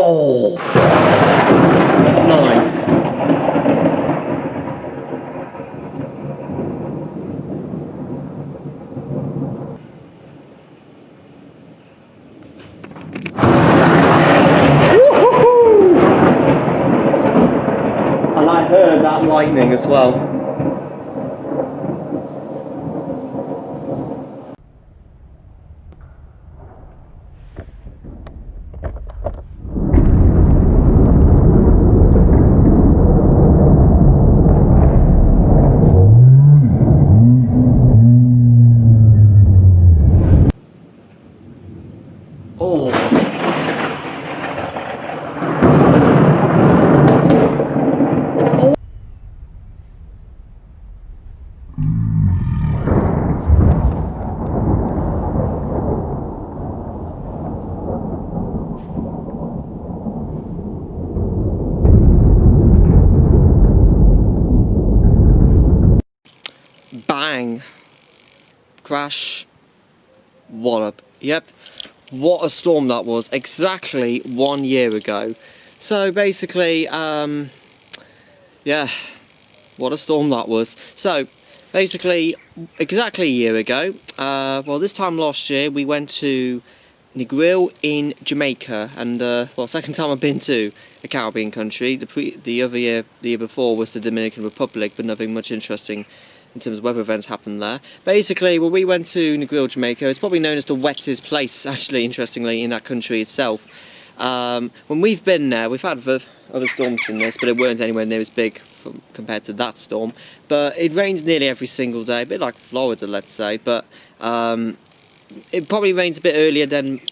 Oh! Nice. And I heard that lightning as well. Oh. Bang. Crash. Wallop. Yep. What a storm that was. Exactly 1 year ago. So basically, yeah, what a storm that was. So basically, exactly a year ago, well, this time last year, we went to Negril in Jamaica, and well, second time I've been to a Caribbean country. The other year, the year before, was the Dominican Republic, but nothing much interesting in terms of weather events happened there. Basically, well, we went to Negril, Jamaica. It's probably known as the wettest place, actually, interestingly, in that country itself. When we've been there, we've had other storms than this, but it weren't anywhere near as big compared to that storm. But it rains nearly every single day, a bit like Florida, let's say. But it probably rains a bit earlier than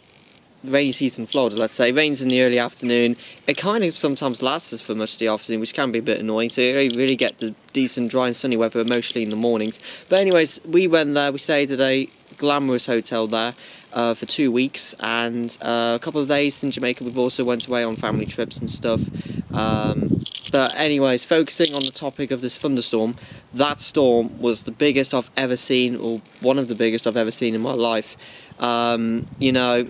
rainy season in Florida, let's say. It rains in the early afternoon. It kind of sometimes lasts for much of the afternoon, which can be a bit annoying. So you really get the decent, dry and sunny weather, mostly in the mornings. But anyways, we went there. We stayed at a glamorous hotel there for 2 weeks, and a couple of days in Jamaica. We've also went away on family trips and stuff. But anyways, focusing on the topic of this thunderstorm, that storm was the biggest I've ever seen, or one of the biggest I've ever seen in my life. You know,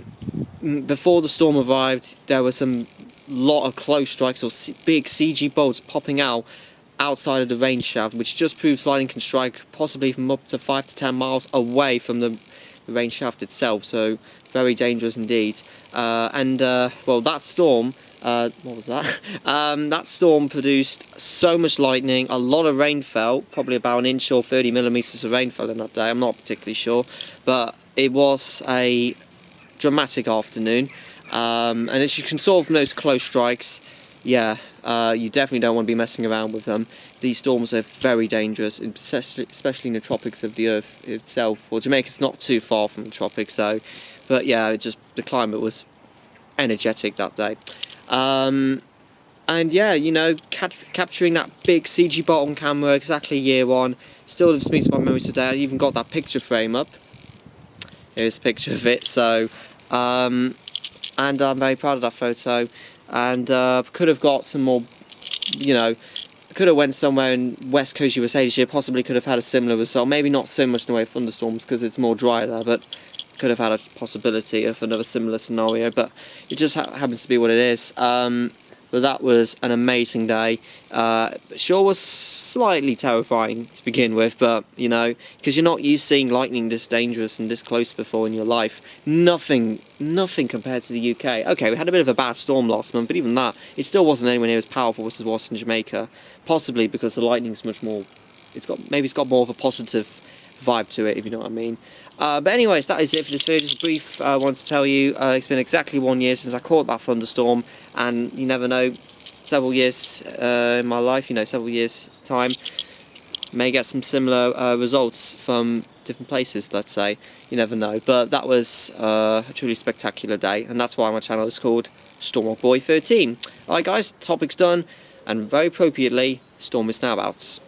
before the storm arrived, there were some lot of close strikes or big CG bolts popping out outside of the rain shaft, which just proves lightning can strike possibly from up to 5 to 10 miles away from the rain shaft itself. So very dangerous indeed. Well, that storm, what was that? That storm produced so much lightning, a lot of rain fell, probably about 1 inch or 30 millimeters of rain fell in that day. I'm not particularly sure, but it was a dramatic afternoon. And as you can saw from those close strikes, yeah, you definitely don't want to be messing around with them. These storms are very dangerous, especially in the tropics of the Earth itself. Well, Jamaica's not too far from the tropics, so, but yeah, it just, the climate was energetic that day. And yeah, you know, capturing that big CG bolt on camera exactly a year on still lives me to my memory today. I even got that picture frame up. Here's a picture of it. So, and I'm very proud of that photo. And could have got some more, you know, could have went somewhere in West Coast USA this year. Possibly could have had a similar result. Maybe not so much in the way of thunderstorms because it's more dry there, but could have had a possibility of another similar scenario. But it just happens to be what it is. But that was an amazing day. Sure was slightly terrifying to begin with, but you know, because you're not used to seeing lightning this dangerous and this close before in your life. Nothing compared to the UK. Okay, we had a bit of a bad storm last month, but even that, it still wasn't anywhere near as powerful as it was in Jamaica. Possibly because the lightning's much more, maybe it's got more of a positive vibe to it, if you know what I mean. But anyways, that is it for this video. Just a brief, I want to tell you, it's been exactly 1 year since I caught that thunderstorm, and you never know, several years in my life, you know, several years time, may get some similar results from different places, let's say. You never know. But that was a truly spectacular day, and that's why my channel is called Storm Boy 13. Alright guys, topic's done, and very appropriately, storm is now out.